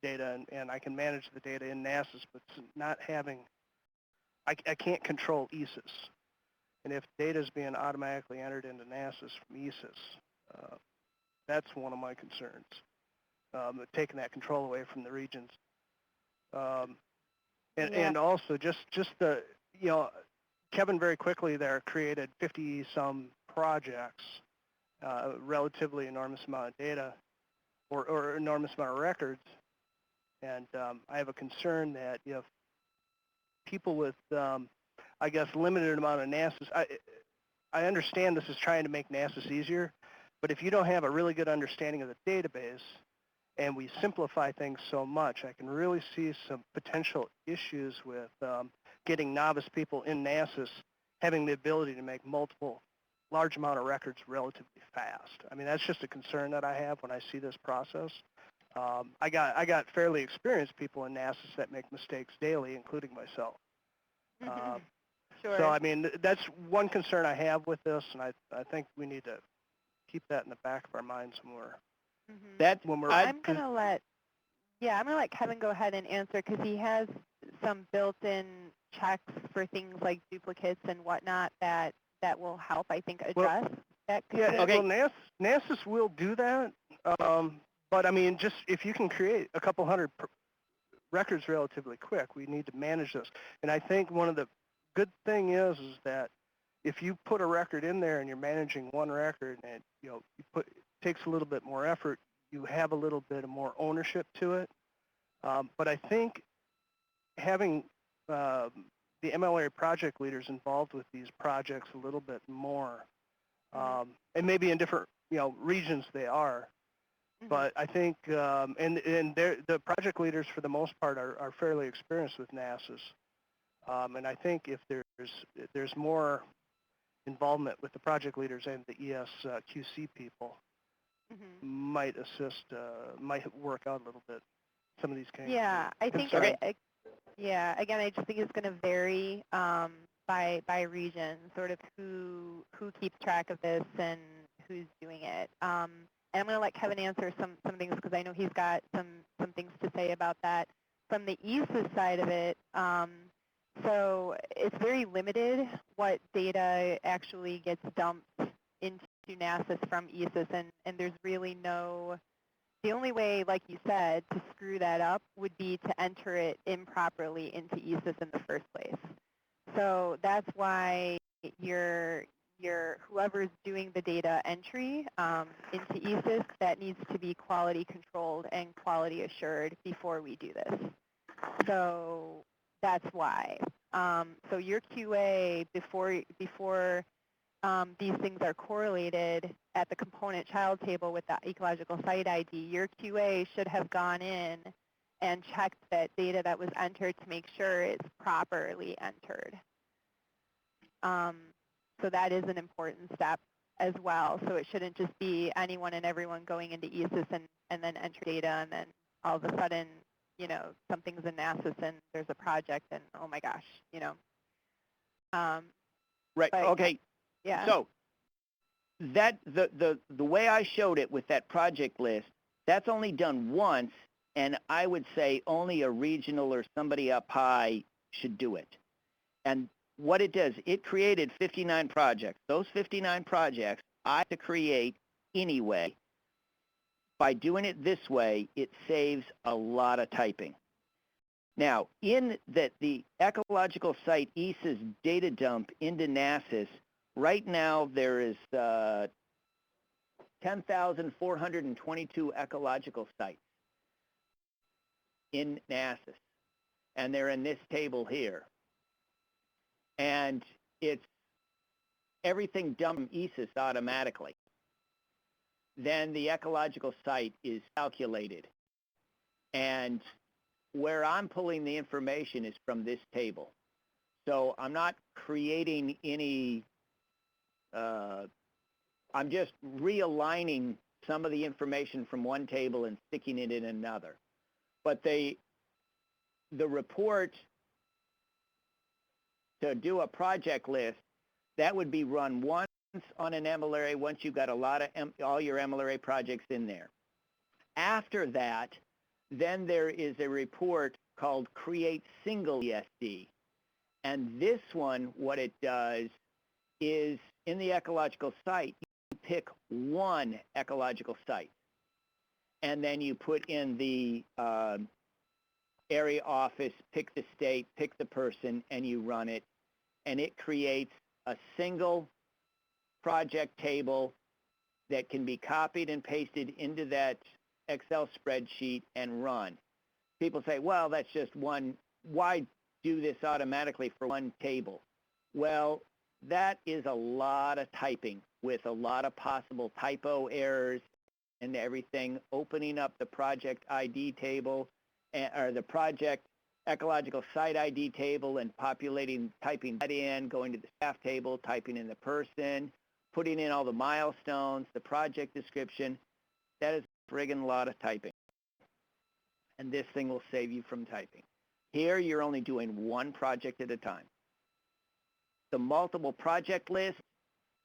data, and I can manage the data in NASIS, but not having, I can't control ESAs. And if data is being automatically entered into NASIS from ESAs, that's one of my concerns, taking that control away from the regions. And also just the, Kevin very quickly there created 50-some projects, relatively enormous amount of data, or enormous amount of records. And I have a concern that if people with, I guess, limited amount of NASIS, I understand this is trying to make NASIS easier, but if you don't have a really good understanding of the database, and we simplify things so much, I can really see some potential issues with getting novice people in NASIS having the ability to make large amount of records relatively fast. I mean, that's just a concern that I have when I see this process. I got fairly experienced people in NASIS that make mistakes daily, including myself. Sure. So, I mean, that's one concern I have with this, and I think we need to keep that in the back of our minds somewhere. That's when we're. I'm gonna let Kevin go ahead and answer, because he has some built-in checks for things like duplicates and whatnot that will help, I think, address that. Yeah, Okay. well, NASIS will do that, But I mean, just if you can create a couple hundred records relatively quick, we need to manage this. And I think one of the good thing is that if you put a record in there and you're managing one record, and it takes a little bit more effort, you have a little bit more ownership to it. But I think having the MLA project leaders involved with these projects a little bit more, and maybe in different regions they are, but I think and the project leaders for the most part are fairly experienced with NASIS, and I think if there's more involvement with the project leaders and the ESQC people, might assist, might work out a little bit some of these kinds. Yeah, I think. Yeah, again, I just think it's going to vary by region, sort of who keeps track of this and who's doing it. And I'm going to let Kevin answer some things because I know he's got some things to say about that. From the ESIS side of it, so it's very limited what data actually gets dumped into NASIS from ESIS, and there's really no, the only way, like you said, to screw that up would be to enter it improperly into ESIS in the first place. So that's why whoever's doing the data entry into ESIS, that needs to be quality controlled and quality assured before we do this. So that's why. So your QA, before these things are correlated at the component child table with the ecological site ID, your QA should have gone in and checked that data that was entered to make sure it's properly entered. So that is an important step as well. So it shouldn't just be anyone and everyone going into ESIS and then enter data, and then all of a sudden, something's in NASIS and there's a project and oh my gosh, Right. but, Okay. Yeah. So that the way I showed it with that project list, that's only done once, and I would say only a regional or somebody up high should do it. And what it does, it created 59 projects. Those 59 projects I have to create anyway. By doing it this way, it saves a lot of typing. Now, in the ecological site ESIS data dump into NASIS, right now there is 10,422 ecological sites in NASIS, and they're in this table here. And it's everything dumped ESIS automatically. Then the ecological site is calculated. And where I'm pulling the information is from this table. So I'm not creating any, I'm just realigning some of the information from one table and sticking it in another. But the report to do a project list, that would be run once on an MLRA once you've got a lot of all your MLRA projects in there. After that, then there is a report called Create Single ESD. And this one, what it does is in the ecological site, you pick one ecological site. And then you put in the area office, pick the state, pick the person, and you run it. And it creates a single project table that can be copied and pasted into that Excel spreadsheet and run. People say, well, that's just one. Why do this automatically for one table? Well, that is a lot of typing with a lot of possible typo errors and everything, opening up the project ID table or the project ecological site ID table and populating, typing that in, going to the staff table, typing in the person, putting in all the milestones, the project description. That is a friggin' lot of typing. And this thing will save you from typing. Here, you're only doing one project at a time. The multiple project list,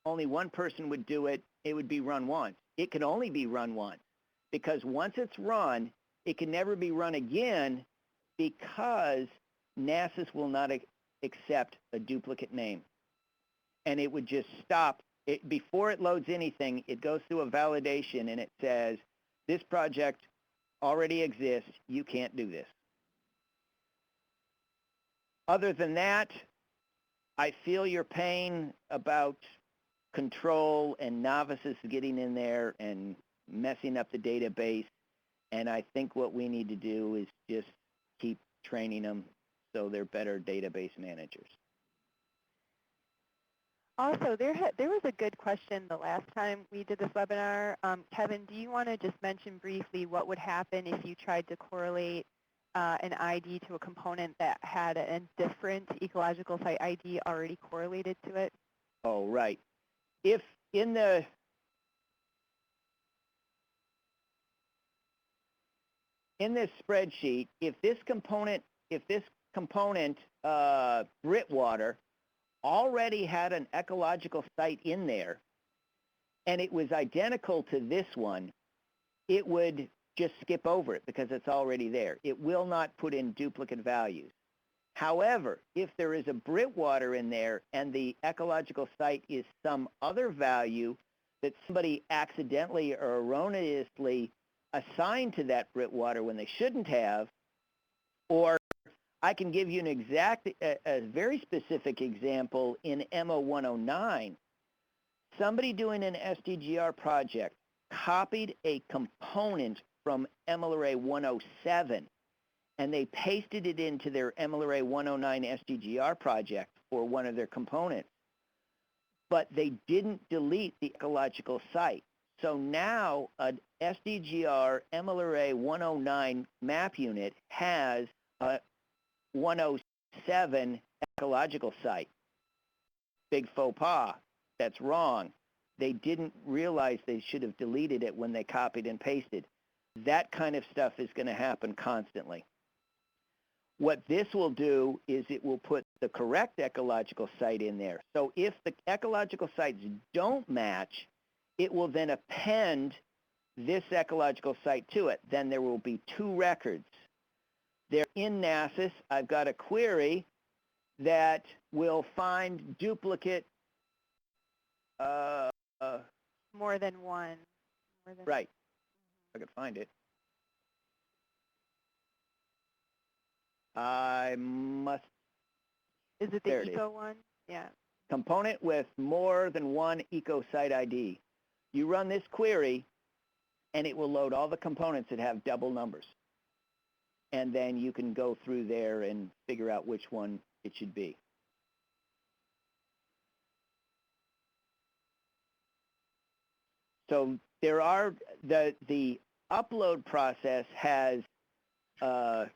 only one person would do it. It would be run once. It can only be run once because once it's run, it can never be run again because NASIS will not accept a duplicate name. And it would just stop. Before it loads anything, it goes through a validation and it says, this project already exists, you can't do this. Other than that, I feel your pain about control and novices getting in there and messing up the database, and I think what we need to do is just keep training them so they're better database managers. Also, there was a good question the last time we did this webinar. Kevin, do you want to just mention briefly what would happen if you tried to correlate an ID to a component that had a different ecological site ID already correlated to it? Oh, right. If in the this spreadsheet, if this component Britwater already had an ecological site in there and it was identical to this one, it would just skip over it because it's already there. It will not put in duplicate values. However, if there is a Britwater in there and the ecological site is some other value that somebody accidentally or erroneously assigned to that Britwater when they shouldn't have, or I can give you a very specific example in MO109. Somebody doing an SDGR project copied a component from MLRA 107 and they pasted it into their MLRA 109 SDGR project for one of their components, but they didn't delete the ecological site. So now an SDGR MLRA 109 map unit has a 107 ecological site. Big faux pas. That's wrong. They didn't realize they should have deleted it when they copied and pasted. That kind of stuff is going to happen constantly. What this will do is it will put the correct ecological site in there. So if the ecological sites don't match, it will then append this ecological site to it. Then there will be two records. They're in NASIS. I've got a query that will find duplicate. More than one. Right. I could find it. I must. Is it the eco one? Yeah. Component with more than one eco site ID. You run this query, and it will load all the components that have double numbers. And then you can go through there and figure out which one it should be. So there are, the upload process has a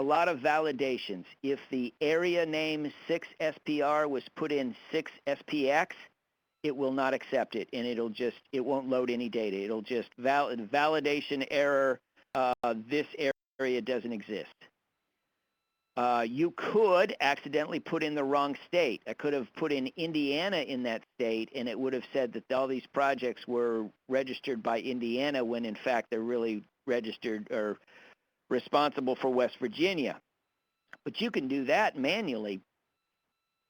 lot of validations. If the area name 6SPR was put in 6SPX, it will not accept it, and it won't load any data. It'll just validation error, this area doesn't exist. You could accidentally put in the wrong state. I could have put in Indiana in that state, and it would have said that all these projects were registered by Indiana when in fact they're really registered or responsible for West Virginia. But you can do that manually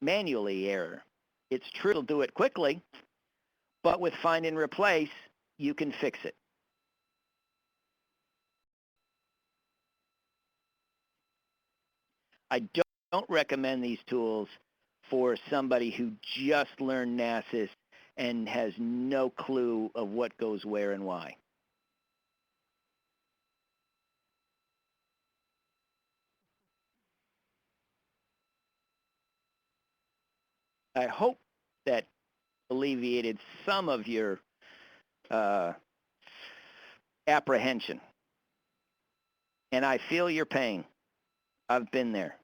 error. It's true it'll do it quickly, but with find and replace, you can fix it. I don't recommend these tools for somebody who just learned NASIS and has no clue of what goes where and why. I hope that alleviated some of your apprehension. And I feel your pain. I've been there.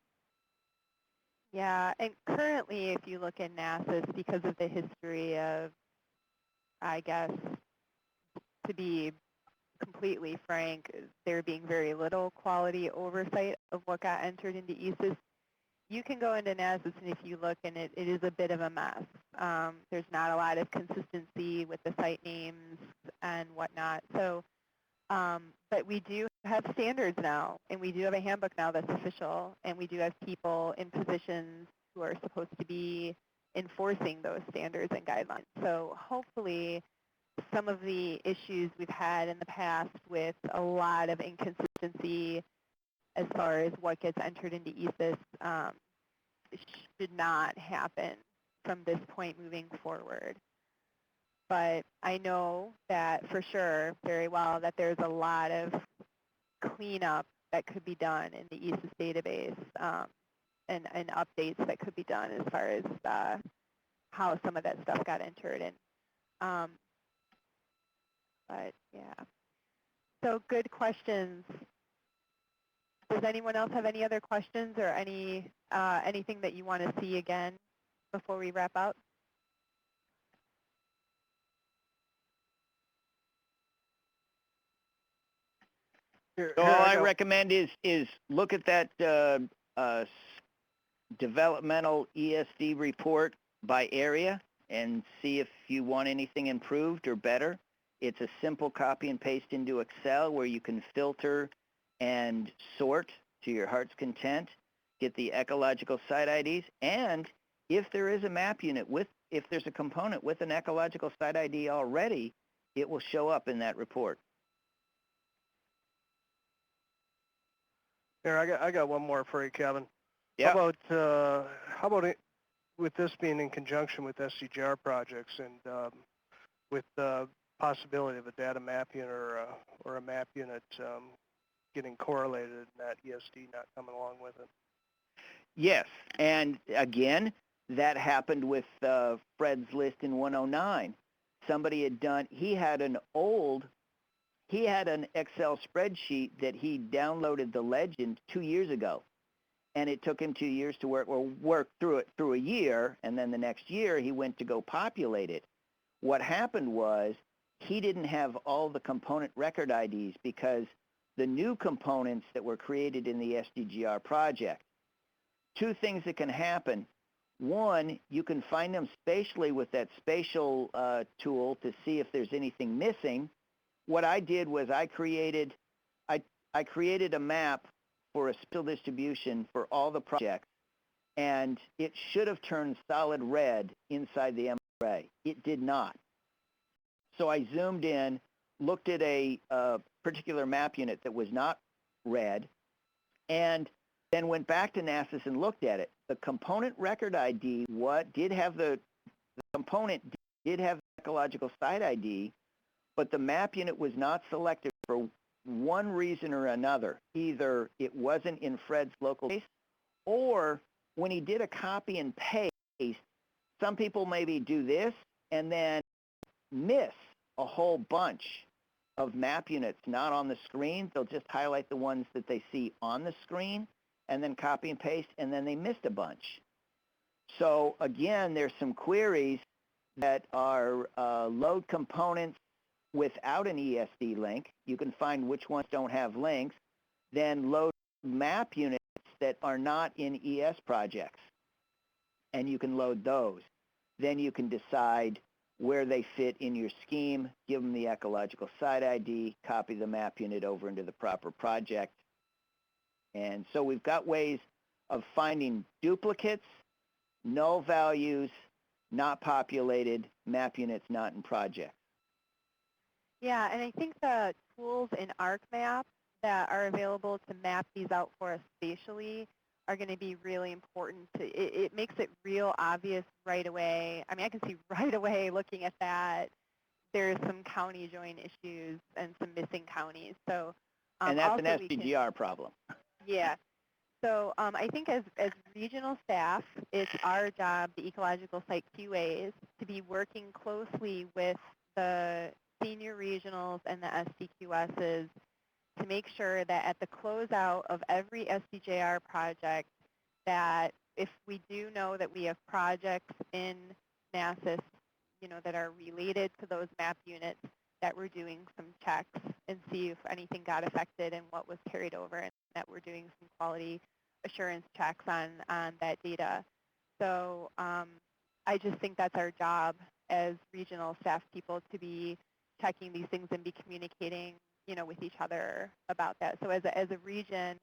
Yeah, and currently if you look in NASIS, because of the history of, I guess, to be completely frank, there being very little quality oversight of what got entered into ESIS, you can go into NASIS and if you look and it is a bit of a mess. There's not a lot of consistency with the site names and whatnot. So, but we do have standards now, and we do have a handbook now that's official, and we do have people in positions who are supposed to be enforcing those standards and guidelines. So hopefully some of the issues we've had in the past with a lot of inconsistency as far as what gets entered into ESIS should not happen from this point moving forward. But I know that for sure very well that there's a lot of cleanup that could be done in the ESIS database and updates that could be done as far as how some of that stuff got entered. And but yeah, so good questions. Does anyone else have any other questions or anything that you want to see again before we wrap up? So all I recommend is look at that developmental ESD report by area and see if you want anything improved or better. It's a simple copy and paste into Excel where you can filter and sort to your heart's content, get the ecological site IDs, and if there is a map unit if there's a component with an ecological site ID already, it will show up in that report. Here, I got one more for you, Kevin. Yeah. How about it, with this being in conjunction with SDGR projects and with the possibility of a data map unit or a map unit getting correlated and that ESD not coming along with it? Yes, and again, that happened with Fred's list in 109. Somebody had done, he had an Excel spreadsheet that he downloaded the legend 2 years ago. And it took him 2 years to work through it through a year, and then the next year he went to go populate it. What happened was he didn't have all the component record IDs because the new components that were created in the SDGR project. Two things that can happen. One, you can find them spatially with that spatial tool to see if there's anything missing. What I did was I created a map for a spatial distribution for all the projects, and it should have turned solid red inside the MRA. It did not. So I zoomed in, looked at a particular map unit that was not red, and then went back to NASIS and looked at it. The component record ID did have the ecological site ID, but the map unit was not selected for one reason or another. Either it wasn't in Fred's local base, or when he did a copy and paste, some people maybe do this and then miss a whole bunch of map units not on the screen. They'll just highlight the ones that they see on the screen and then copy and paste, and then they missed a bunch. So again, there's some queries that are load components without an ESD link. You can find which ones don't have links. Then load map units that are not in ES projects, and you can load those. Then you can decide where they fit in your scheme, give them the ecological site ID, copy the map unit over into the proper project. And so we've got ways of finding duplicates, null values, not populated, map units not in projects. Yeah, and I think the tools in ArcMap that are available to map these out for us spatially are going to be really important. It makes it real obvious right away. I mean, I can see right away looking at that, there's some county join issues and some missing counties. So, and that's an SDGR problem. Yeah. So I think as regional staff, it's our job, the ecological site QAs, to be working closely with the senior regionals and the SDQSs to make sure that at the closeout of every SDJR project, that if we do know that we have projects in NASIS, that are related to those map units, that we're doing some checks and see if anything got affected and what was carried over, and that we're doing some quality assurance checks on that data. So I just think that's our job as regional staff people, to be checking these things and be communicating, with each other about that. So as a region,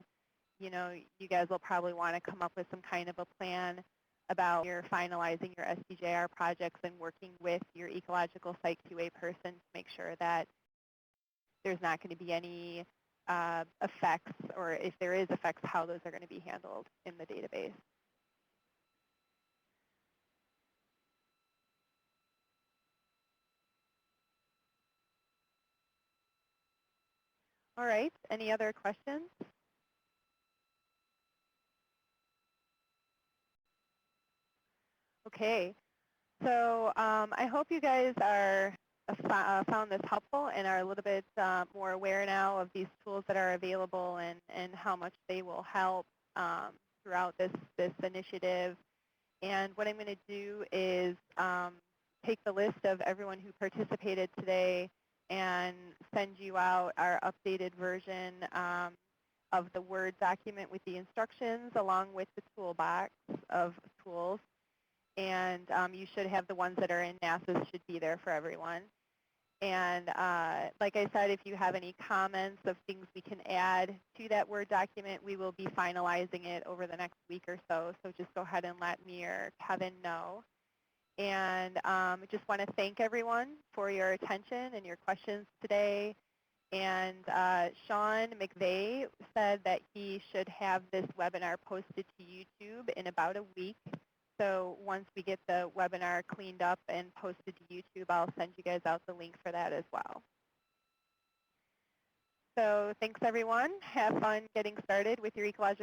you guys will probably want to come up with some kind of a plan about you're finalizing your SDJR projects and working with your ecological site QA person to make sure that there's not going to be any effects, or if there is effects, how those are going to be handled in the database. All right, any other questions? Okay, so I hope you guys are found this helpful and are a little bit more aware now of these tools that are available and how much they will help throughout this initiative. And what I'm going to do is take the list of everyone who participated today and send you out our updated version of the Word document with the instructions along with the toolbox of tools. And you should have the ones that are in NASIS should be there for everyone. And like I said, if you have any comments of things we can add to that Word document, we will be finalizing it over the next week or so. So just go ahead and let me or Kevin know. And I just want to thank everyone for your attention and your questions today. And Sean McVeigh said that he should have this webinar posted to YouTube in about a week. So once we get the webinar cleaned up and posted to YouTube, I'll send you guys out the link for that as well. So thanks everyone. Have fun getting started with your ecological